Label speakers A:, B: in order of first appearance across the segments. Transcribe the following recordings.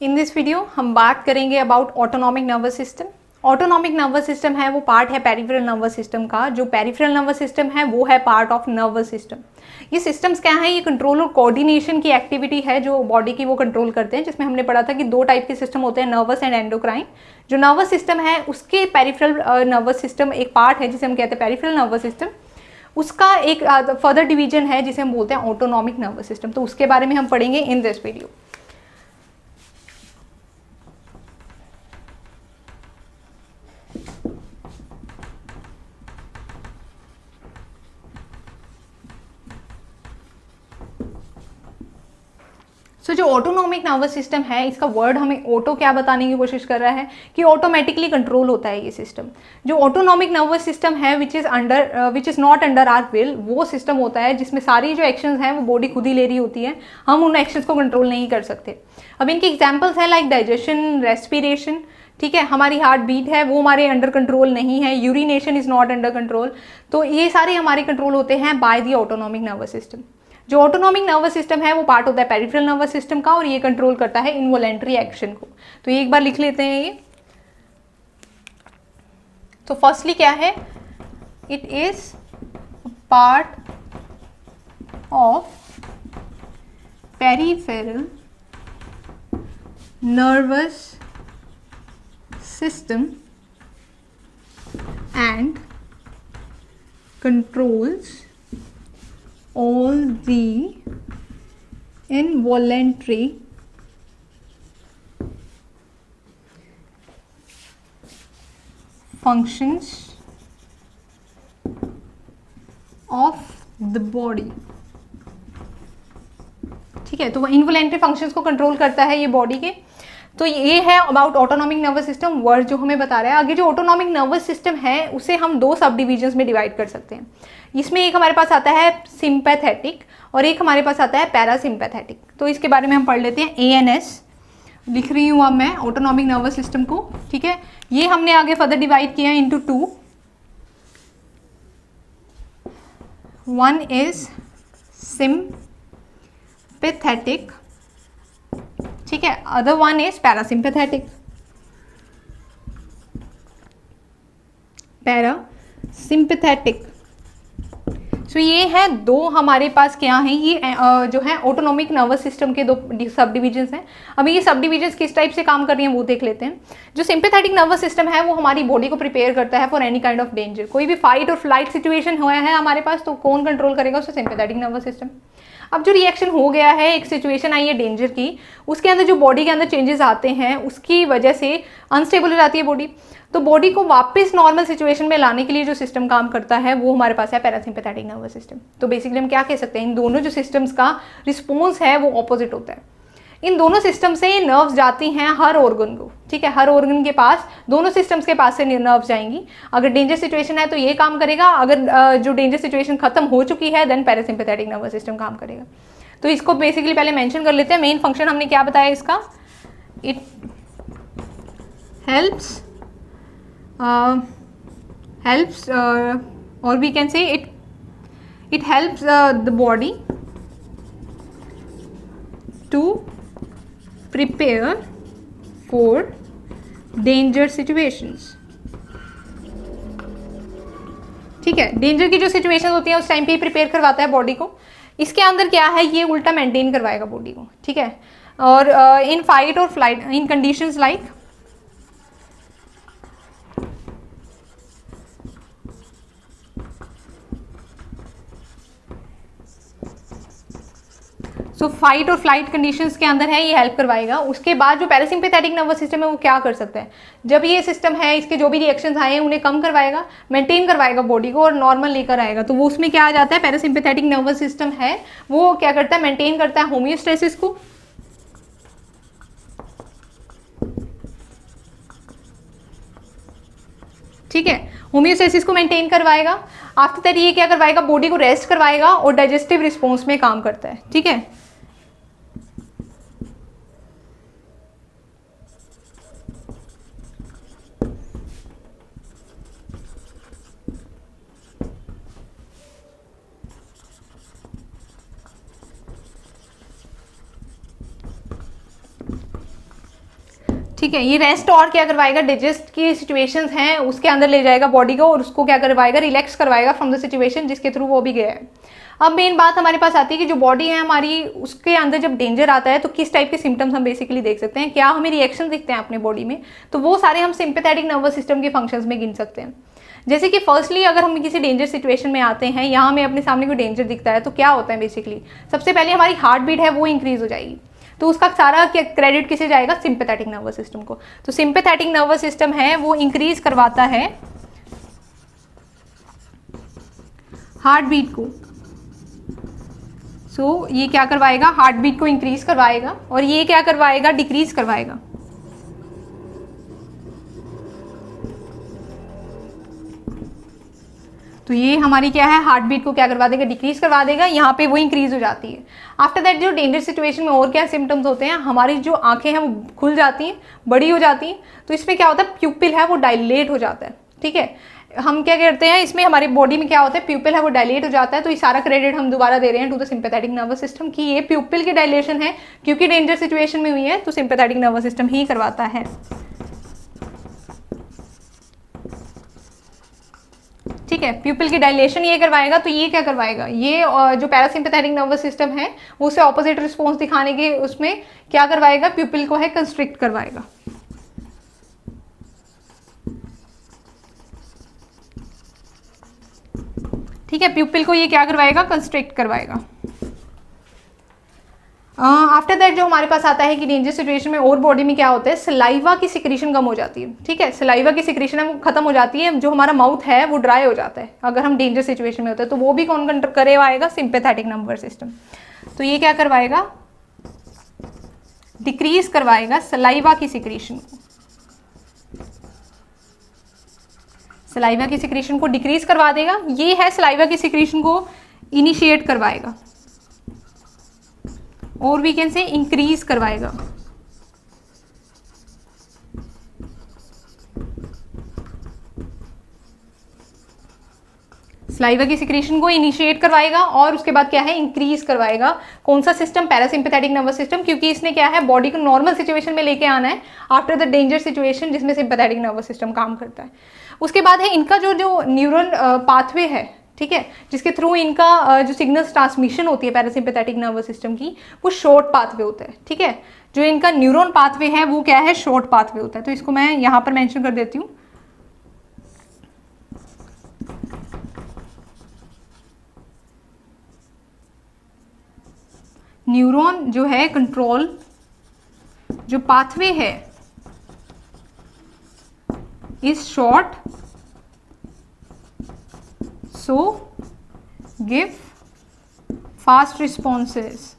A: In this video हम बात करेंगे about autonomic nervous system. Autonomic nervous system है वो पार्ट है पेरिफेरल नर्वस सिस्टम का। जो पेरिफेरल नर्वस सिस्टम है वो है पार्ट ऑफ नर्वस सिस्टम। ये सिस्टम्स क्या है? ये कंट्रोल और कोऑर्डिनेशन की एक्टिविटी है जो बॉडी की वो कंट्रोल करते हैं, जिसमें हमने पढ़ा था कि दो टाइप के सिस्टम होते हैं, नर्वस एंड एंडोक्राइन। जो नर्वस सिस्टम है उसके पेरिफेरल नर्वस सिस्टम एक पार्ट है जिसे हम कहते हैं पेरिफेरल नर्वस सिस्टम। उसका एक फर्दर डिवीजन है जिसे हम बोलते हैं ऑटोनॉमिक नर्वस सिस्टम। तो उसके बारे में हम पढ़ेंगे इन दिस वीडियो। जो ऑटोनॉमिक नर्वस सिस्टम है, इसका वर्ड हमें ऑटो क्या बताने की कोशिश कर रहा है कि ऑटोमेटिकली कंट्रोल होता है ये सिस्टम। जो ऑटोनॉमिक नर्वस सिस्टम है which is not under our will, वो सिस्टम होता है जिसमें सारी जो एक्शंस हैं वो बॉडी खुद ही ले रही होती है, हम उन एक्शंस को कंट्रोल नहीं कर सकते। अब इनके एग्जाम्पल्स हैं लाइक डाइजेशन, रेस्पिरेशन, ठीक है, हमारी हार्ट बीट है वो हमारे अंडर कंट्रोल नहीं है, urination is not under control. तो ये सारे हमारे कंट्रोल होते हैं by the autonomic nervous system. जो ऑटोनॉमिक नर्वस सिस्टम है वो पार्ट होता है पेरिफेरल नर्वस सिस्टम का और ये कंट्रोल करता है इनवॉलेंट्री एक्शन को। तो ये एक बार लिख लेते हैं ये। तो फर्स्टली क्या है? It is part of peripheral nervous system and controls all the involuntary functions of the body। ठीक है, तो वो इनवॉलेंट्री फंक्शंस को कंट्रोल करता है ये बॉडी के। तो ये है about autonomic nervous system, word जो हमें बता रहा है। आगे जो ऑटोनॉमिक नर्वस सिस्टम है उसे हम दो सब डिविजन्स में डिवाइड कर सकते हैं। इसमें एक हमारे पास आता है सिंपैथेटिक और एक हमारे पास आता है पैरासिम्पैथेटिक। तो इसके बारे में हम पढ़ लेते हैं। ANS लिख रही हूँ अब मैं ऑटोनॉमिक नर्वस सिस्टम को, ठीक है। ये हमने आगे फर्दर डिवाइड किया into two. One is sympathetic, ठीक है, other one is parasympathetic. Parasympathetic. So ये है दो हमारे पास क्या हैं, ये जो है ऑटोनॉमिक नर्वस सिस्टम के दो सब डिविजन्स हैं। अभी ये सब डिविजन्स किस टाइप से काम कर रही हैं वो देख लेते हैं। जो सिंपैथेटिक नर्वस सिस्टम है वो हमारी बॉडी को प्रिपेयर करता है for any kind of danger. कोई भी फाइट और फ्लाइट सिचुएशन हुआ है हमारे पास तो कौन कंट्रोल करेगा? उसे सिंपैथेटिक नर्वस सिस्टम। अब जो रिएक्शन हो गया है, एक सिचुएशन आई है डेंजर की, उसके अंदर जो बॉडी के अंदर चेंजेस आते हैं उसकी वजह से अनस्टेबल हो जाती है बॉडी। तो बॉडी को वापस नॉर्मल सिचुएशन में लाने के लिए जो सिस्टम काम करता है वो हमारे पास है पैरासिम्पैथेटिक नर्वस सिस्टम। तो बेसिकली हम क्या कह सकते हैं, इन दोनों जो सिस्टम्स का रिस्पॉन्स है वो ऑपोजिट होता है। इन दोनों सिस्टम से नर्व्स जाती हैं हर ऑर्गन को, ठीक है, हर ऑर्गन के पास, दोनों सिस्टम्स के पास से नर्व्स जाएंगी। अगर डेंजर सिचुएशन है तो ये काम करेगा, अगर जो डेंजर सिचुएशन खत्म हो चुकी है देन पैरासिम्पैथेटिक नर्वस सिस्टम काम करेगा। तो इसको बेसिकली पहले मेंशन कर लेते हैं। मेन फंक्शन हमने क्या बताया इसका? It helps or we can say it helps the body to prepare for danger situations। ठीक है, डेंजर की जो सिचुएशन होती है उस टाइम पे ही प्रिपेयर करवाता है बॉडी को। इसके अंदर क्या है, ये उल्टा मेंटेन करवाएगा बॉडी को, ठीक है। और इन फाइट और फ्लाइट, इन कंडीशंस लाइक सो फाइट और फ्लाइट कंडीशंस के अंदर है ये हेल्प करवाएगा। उसके बाद जो पैरासिम्पैथेटिक नर्वस सिस्टम है वो क्या कर सकता है? जब ये सिस्टम है इसके जो भी रिएक्शंस आए हैं उन्हें कम करवाएगा, मेंटेन करवाएगा बॉडी को और नॉर्मल लेकर आएगा। तो वो उसमें क्या आ जाता है, पैरासिम्पैथेटिक नर्वस सिस्टम है वो क्या करता है, मेंटेन करता है होमियोस्टेसिस को, ठीक है, होमियोस्टेसिस को मेंटेन करवाएगा। आफ्टर दैट ये क्या करवाएगा, बॉडी को रेस्ट करवाएगा और डाइजेस्टिव रिस्पॉन्स में काम करता है, ठीक है। ठीक है, ये रेस्ट और क्या करवाएगा, डाइजेस्ट की सिचुएशंस हैं उसके अंदर ले जाएगा बॉडी को और उसको क्या करवाएगा, रिलैक्स करवाएगा फ्रॉम द सिचुएशन जिसके थ्रू वो भी गया है। अब मेन बात हमारे पास आती है कि जो बॉडी है हमारी, उसके अंदर जब डेंजर आता है तो किस टाइप के सिम्टम्स हम बेसिकली देख सकते हैं, क्या हमें रिएक्शन दिखते हैं अपने बॉडी में, तो वो सारे हम सिंपैथेटिक नर्वस सिस्टम के फंक्शंस में गिन सकते हैं। जैसे कि फर्स्टली अगर हम किसी डेंजर सिचुएशन में आते हैं, यहाँ हमें अपने सामने कोई डेंजर दिखता है तो क्या होता है बेसिकली, सबसे पहले हमारी हार्ट बीट है वो इंक्रीज हो जाएगी। तो उसका सारा क्रेडिट किसे जाएगा, सिंपैथेटिक नर्वस सिस्टम को। तो सिंपैथेटिक नर्वस सिस्टम है वो इंक्रीज करवाता है हार्ट बीट को। सो ये क्या करवाएगा, हार्ट बीट को इंक्रीज करवाएगा, और ये क्या करवाएगा, डिक्रीज करवाएगा। तो ये हमारी क्या है, हार्ट बीट को क्या करवा देगा, डिक्रीज करवा देगा, यहाँ पे वो इंक्रीज हो जाती है। आफ्टर दैट जो डेंजर सिचुएशन में और क्या सिम्टम्स होते हैं, हमारी जो आंखें हैं वो खुल जाती हैं, बड़ी हो जाती हैं। तो इसमें क्या होता है, प्यूपिल है वो डायलेट हो जाता है। ठीक है, हम क्या करते हैं इसमें, हमारी बॉडी में क्या होता है, प्यूपिल है वो डायलेट हो जाता है। तो ये सारा क्रेडिट हम दोबारा दे रहे हैं to the sympathetic nervous system की ये प्यूपिल की डायलेशन है क्योंकि डेंजर सिचुएशन में हुई है, तो सिंपैथेटिक नर्वस सिस्टम ही करवाता है। ठीक है, प्यूपिल की डायलेशन ये करवाएगा। तो ये क्या करवाएगा, ये जो पैरासिम्पैथेटिक नर्वस सिस्टम है वो उसे ऑपोजिट रिस्पॉन्स दिखाने के उसमें क्या करवाएगा, प्यूपिल को है कंस्ट्रिक्ट करवाएगा। ठीक है, प्यूपिल को ये क्या करवाएगा, कंस्ट्रिक्ट करवाएगा। आफ्टर दैट जो हमारे पास आता है कि डेंजर सिचुएशन में और बॉडी में क्या होता है, सलाइवा की सिक्रीशन कम हो जाती है। ठीक है, सलाइवा की सिक्रीशन है वो खत्म हो जाती है, जो हमारा माउथ है वो ड्राई हो जाता है अगर हम डेंजर सिचुएशन में होते हैं। तो वो भी कौन कंट्रोल करेगा, सिंपैथेटिक नर्वस सिस्टम। तो ये क्या करवाएगा, डिक्रीज करवाएगा सलाइवा की सिक्रीशन को। सलाइवा की सिक्रीशन को डिक्रीज करवा देगा। ये है सलाइवा की सिक्रीशन को इनिशिएट करवाएगा, और वी कैन से इंक्रीज करवाएगा। सलाइवा की सिक्रीशन को इनिशिएट करवाएगा और उसके बाद क्या है, इंक्रीज करवाएगा। कौन सा सिस्टम, पैरासिम्पैथेटिक नर्वस सिस्टम, क्योंकि इसने क्या है, बॉडी को नॉर्मल सिचुएशन में लेके आना है आफ्टर द डेंजर सिचुएशन जिसमें सिंपैथेटिक नर्वस सिस्टम काम करता है। उसके बाद है इनका जो न्यूरल पाथवे है, ठीक है, जिसके थ्रू इनका जो सिग्नल्स ट्रांसमिशन होती है पैरासिम्पैथेटिक नर्वस सिस्टम की, वो शॉर्ट पाथवे होता है। ठीक है, जो इनका न्यूरॉन पाथवे है वो क्या है, शॉर्ट पाथवे होता है। तो इसको मैं यहाँ पर मेंशन कर देती हूँ। न्यूरॉन जो है कंट्रोल जो पाथवे है is short, so give fast responses.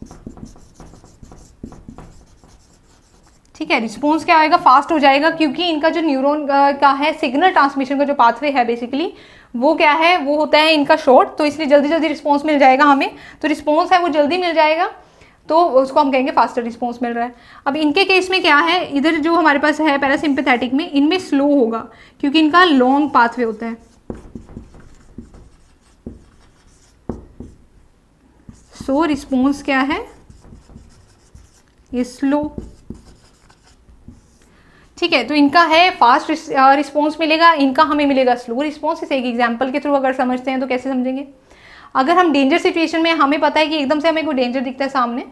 A: ठीक है, रिस्पॉन्स क्या आएगा, फास्ट हो जाएगा, क्योंकि इनका जो न्यूरॉन का है सिग्नल ट्रांसमिशन का जो पाथवे है बेसिकली वो क्या है, वो होता है इनका शॉर्ट। तो इसलिए जल्दी जल्दी रिस्पॉन्स मिल जाएगा हमें। तो रिस्पॉन्स है वो जल्दी मिल जाएगा, तो उसको हम कहेंगे फास्टर रिस्पॉन्स मिल रहा है। अब इनके केस में क्या है, इधर जो हमारे पास है पैरासिम्पैथेटिक में, इनमें स्लो होगा क्योंकि इनका लॉन्ग पाथवे होता है। सो रिस्पॉन्स क्या है, ये स्लो। ठीक है, तो इनका है फास्ट रिस्पॉन्स मिलेगा, इनका हमें मिलेगा स्लो रिस्पॉन्स। इसे एक एग्जांपल के थ्रू अगर समझते हैं तो कैसे समझेंगे, अगर हम डेंजर सिचुएशन में हमें पता है कि एकदम से हमें कोई डेंजर दिखता है सामने,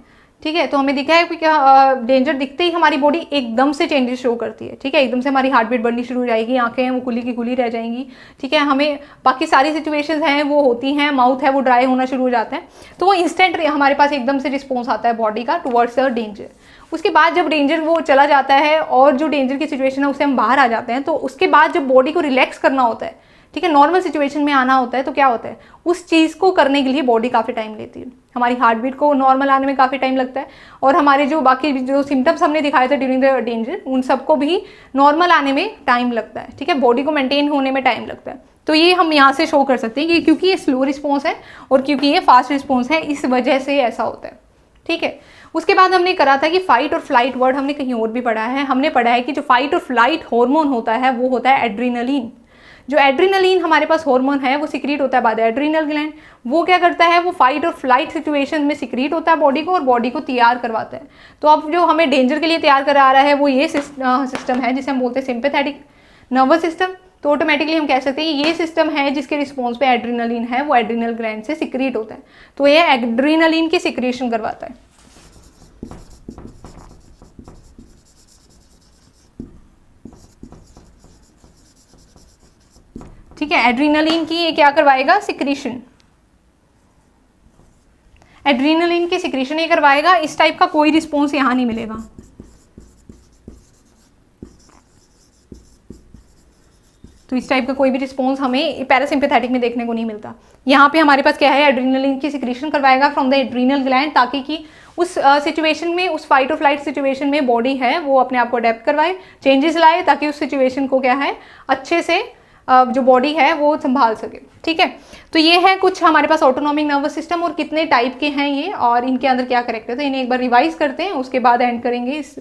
A: ठीक है, तो हमें दिखा है कि क्या डेंजर दिखते ही हमारी बॉडी एकदम से चेंजेस शो करती है। ठीक है, एकदम से हमारी हार्ट बीट बढ़नी शुरू हो जाएगी, आंखें हैं वो खुली की खुली रह जाएंगी। ठीक है, हमें बाकी सारी सिचुएशंस हैं वो होती हैं, माउथ है वो ड्राई होना शुरू हो जाता है। तो वो इंस्टेंट हमारे पास एकदम से रिस्पॉन्स आता है बॉडी का टुवर्ड्स द डेंजर। उसके बाद जब डेंजर वो चला जाता है और जो डेंजर की सिचुएशन है उससे हम बाहर आ जाते हैं, तो उसके बाद जब बॉडी को रिलैक्स करना होता है, ठीक है, नॉर्मल सिचुएशन में आना होता है, तो क्या होता है, उस चीज़ को करने के लिए बॉडी काफ़ी टाइम लेती है। हमारी हार्ट बीट को नॉर्मल आने में काफ़ी टाइम लगता है, और हमारे जो बाकी जो सिम्टम्स हमने दिखाए थे ड्यूरिंग द डेंजर, उन सबको भी नॉर्मल आने में टाइम लगता है। ठीक है, बॉडी को मेंटेन होने में टाइम लगता है। तो ये हम यहाँ से शो कर सकते हैं कि क्योंकि ये स्लो रिस्पॉन्स है और क्योंकि ये फास्ट रिस्पॉन्स है, इस वजह से ऐसा होता है। ठीक है, उसके बाद हमने करा था कि फाइट और फ्लाइट वर्ड हमने कहीं और भी पढ़ा है। हमने पढ़ा है कि जो फाइट और फ्लाइट हार्मोन होता है वो होता है एड्रीनलिन। जो एड्रीनलिन हमारे पास हार्मोन है वो सिक्रीट होता है बाय द एड्रीनल ग्लैंड। वो क्या करता है, वो फाइट और फ्लाइट सिचुएशन में सिक्रीट होता है बॉडी को और बॉडी को तैयार करवाता है। तो अब जो हमें डेंजर के लिए तैयार करा रहा है वो ये सिस्टम है जिसे हम बोलते हैं सिंपैथेटिक नर्वस सिस्टम। तो ऑटोमेटिकली हम कह सकते हैं ये सिस्टम है जिसके रिस्पॉन्स पे एड्रीनलिन है वो एड्रीनल ग्लैंड से सिक्रीट होता है। तो ये एड्रीनलिन की सिक्रीशन करवाता है। ठीक है, एड्रीनलिन की ये क्या करवाएगा, सिक्रीशन। एड्रीनलिन की सिक्रीशन ये करवाएगा। इस टाइप का कोई रिस्पॉन्स यहां नहीं मिलेगा। तो इस टाइप का कोई भी रिस्पॉन्स हमें पैरासिम्पैथेटिक में देखने को नहीं मिलता। यहाँ पे हमारे पास क्या है, एड्रीनलिन की सिक्रीशन करवाएगा फ्रॉम द एड्रीनल ग्लैंड, ताकि कि उस सिचुएशन में, उस फाइट और फ्लाइट सिचुएशन में बॉडी है वो अपने आप को अडेप्ट करवाए, चेंजेस लाए, ताकि उस सिचुएशन को क्या है अच्छे से जो बॉडी है वो संभाल सके। ठीक है, तो ये है कुछ हमारे पास ऑटोनॉमिक नर्वस सिस्टम और कितने टाइप के हैं ये और इनके अंदर क्या करेक्टर है, इन्हें एक बार रिवाइज करते हैं, उसके बाद एंड करेंगे इस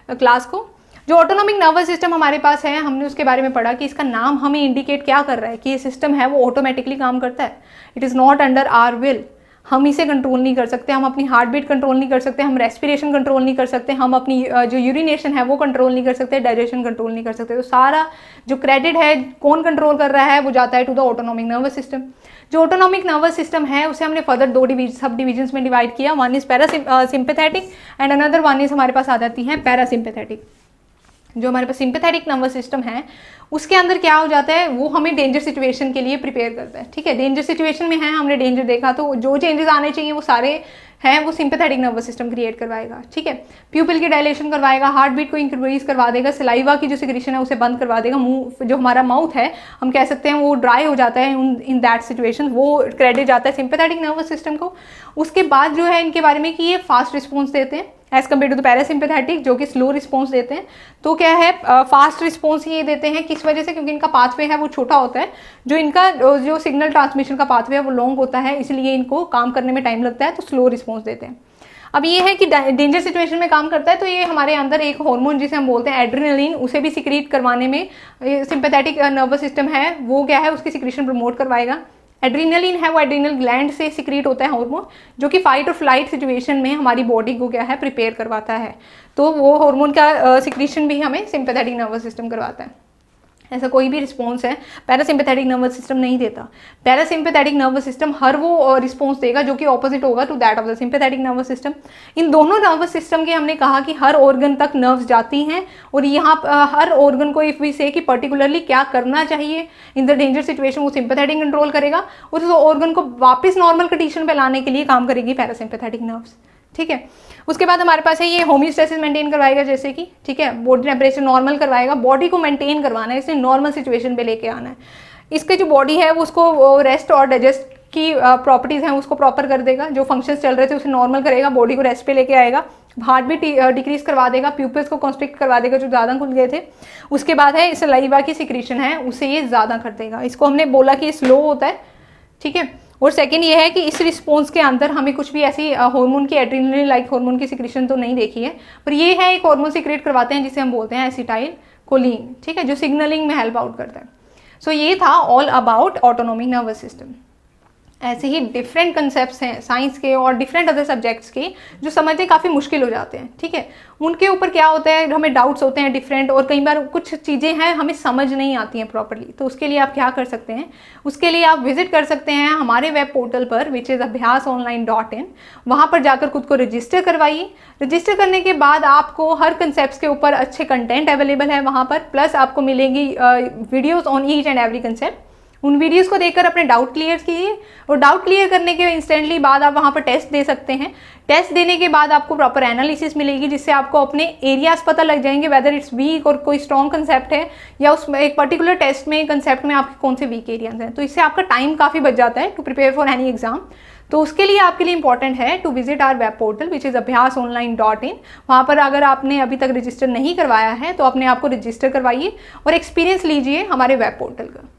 A: क्लास को। जो ऑटोनॉमिक नर्वस सिस्टम हमारे पास है, हमने उसके बारे में पढ़ा कि इसका नाम हमें इंडिकेट क्या कर रहा है कि ये सिस्टम है वो ऑटोमेटिकली काम करता है। It is not under our will. हम इसे कंट्रोल नहीं कर सकते, हम अपनी हार्ट बीट कंट्रोल नहीं कर सकते, हम रेस्पिरेशन कंट्रोल नहीं कर सकते, हम अपनी जो यूरिनेशन है वो कंट्रोल नहीं कर सकते, डाइजेशन कंट्रोल नहीं कर सकते। तो सारा जो क्रेडिट है कौन कंट्रोल कर रहा है वो जाता है to the autonomic nervous system. जो ऑटोनॉमिक नर्वस सिस्टम है उसे हमने फर्दर दो सब डिविजन्स में डिवाइड किया। One is parasympathetic and another one is हमारे पास आ जाती है पैरासिम्पैथेटिक। जो हमारे पास सिंपैथेटिक नर्वस सिस्टम है उसके अंदर क्या हो जाता है, वो हमें डेंजर सिचुएशन के लिए प्रिपेयर करता है। ठीक है, डेंजर सिचुएशन में है, हमने डेंजर देखा, तो जो चेंजेस आने चाहिए वो सारे हैं वो सिंपैथेटिक नर्वस सिस्टम क्रिएट करवाएगा। ठीक है, प्यूपिल की डायलेशन करवाएगा, हार्ट बीट को इंक्रीज करवा देगा, सलाइवा की जो सिक्रीशन है उसे बंद करवा देगा, मुंह जो हमारा माउथ है हम कह सकते हैं वो ड्राई हो जाता है इन दैट सिचुएशन, वो क्रेडिट जाता है सिंपैथेटिक नर्वस सिस्टम को। उसके बाद जो है इनके बारे में कि ये फास्ट रिस्पॉन्स देते हैं as compare to the parasympathetic जो कि स्लो रिस्पॉन्स देते हैं। तो क्या है, फास्ट रिस्पॉन्स ये देते हैं किस वजह से, क्योंकि इनका पाथवे है वो छोटा होता है, जो इनका जो सिग्नल ट्रांसमिशन का पाथवे है वो लॉन्ग होता है, इसलिए इनको काम करने में टाइम लगता है, तो स्लो रिस्पॉन्स देते हैं। अब ये है कि डेंजर सिचुएशन में काम करता है, तो ये हमारे अंदर एक हार्मोन जिसे हम बोलते हैं एड्रेनलिन, उसे भी सिक्रीट करवाने में सिंपैथेटिक नर्वस सिस्टम है वो क्या है, उसकी सिक्रीशन प्रमोट करवाएगा। एड्रीनलिन है वो एड्रीनल ग्लैंड से सिक्रीट होता है हार्मोन, जो कि फाइट और फ्लाइट सिचुएशन में हमारी बॉडी को क्या है प्रिपेयर करवाता है। तो वो हार्मोन का सिक्रीशन भी हमें सिंपैथेटिक नर्वस सिस्टम करवाता है। ऐसा कोई भी रिस्पॉन्स है पैरासिम्पैथेटिक नर्वस सिस्टम नहीं देता। पैरासिम्पैथेटिक नर्वस सिस्टम हर वो रिस्पॉन्स देगा जो कि ऑपोजिट होगा to that of the sympathetic nervous system. इन दोनों नर्वस सिस्टम के हमने कहा कि हर ऑर्गन तक नर्व्स जाती हैं और यहाँ हर ऑर्गन को इफ वी से कि पर्टिकुलरली क्या करना चाहिए इन द डेंजर सिचुएशन वो सिम्पैथेटिक कंट्रोल करेगा और उस ऑर्गन को वापस नॉर्मल कंडीशन पे लाने के लिए काम करेगी पैरासिम्पैथेटिक नर्व्स। ठीक है, उसके बाद हमारे पास है ये होमियोस्टेसिस मेंटेन करवाएगा, जैसे कि ठीक है बॉडी टेम्परेचर नॉर्मल करवाएगा, बॉडी को मेंटेन करवाना है, इसे नॉर्मल सिचुएशन पे लेके आना है। इसके जो बॉडी है वो उसको रेस्ट और डाइजेस्ट की प्रॉपर्टीज़ हैं उसको प्रॉपर कर देगा, जो फंक्शंस चल रहे थे उसे नॉर्मल करेगा, बॉडी को रेस्ट पे लेके आएगा, हार्ट भी डिक्रीज करवा देगा, प्यूपिल्स को कॉन्स्ट्रिक्ट करवा देगा जो ज़्यादा खुल गए थे। उसके बाद है सलाइवा की सिक्रीशन है उसे ये ज़्यादा कर देगा। इसको हमने बोला कि स्लो होता है। ठीक है, और सेकंड ये है कि इस रिस्पॉन्स के अंदर हमें कुछ भी ऐसी हार्मोन की एड्रेनलिन लाइक हार्मोन की सिक्रीशन तो नहीं देखी है, पर ये है एक हार्मोन सिक्रेट करवाते हैं जिसे हम बोलते हैं एसिटाइल कोलिन। ठीक है, जो सिग्नलिंग में हेल्प आउट करता है। सो ये था all about autonomic nervous system. ऐसे ही डिफरेंट कंसेप्ट्स हैं साइंस के और डिफरेंट अदर सब्जेक्ट्स के जो समझने काफ़ी मुश्किल हो जाते हैं। ठीक है, उनके ऊपर क्या होता है हमें डाउट्स होते हैं डिफरेंट, और कई बार कुछ चीज़ें हैं हमें समझ नहीं आती हैं प्रॉपर्ली। तो उसके लिए आप क्या कर सकते हैं, उसके लिए आप विजिट कर सकते हैं हमारे वेब पोर्टल पर विच इज़ abhyasonline.in। वहाँ पर जाकर खुद को रजिस्टर करवाइए। रजिस्टर करने के बाद आपको हर कंसेप्ट के ऊपर अच्छे कंटेंट अवेलेबल है वहाँ पर, प्लस आपको मिलेंगी videos on each and every concept. उन वीडियोस को देखकर अपने डाउट क्लियर कीजिए और डाउट क्लियर करने के इंस्टेंटली बाद आप वहाँ पर टेस्ट दे सकते हैं। टेस्ट देने के बाद आपको प्रॉपर एनालिसिस मिलेगी जिससे आपको अपने एरियाज पता लग जाएंगे वेदर इट्स वीक और कोई स्ट्रॉन्ग कंसेप्ट है या उस एक पर्टिकुलर टेस्ट में कंसेप्ट में आपके कौन से वीक एरियाज हैं। तो इससे आपका टाइम काफ़ी बच जाता है to prepare for any exam. तो उसके लिए आपके लिए इंपॉर्टेंट है to visit our web portal which is abhyasonline.in। वहाँ पर अगर आपने अभी तक रजिस्टर नहीं करवाया है तो अपने आप को रजिस्टर करवाइए और एक्सपीरियंस लीजिए हमारे वेब पोर्टल का।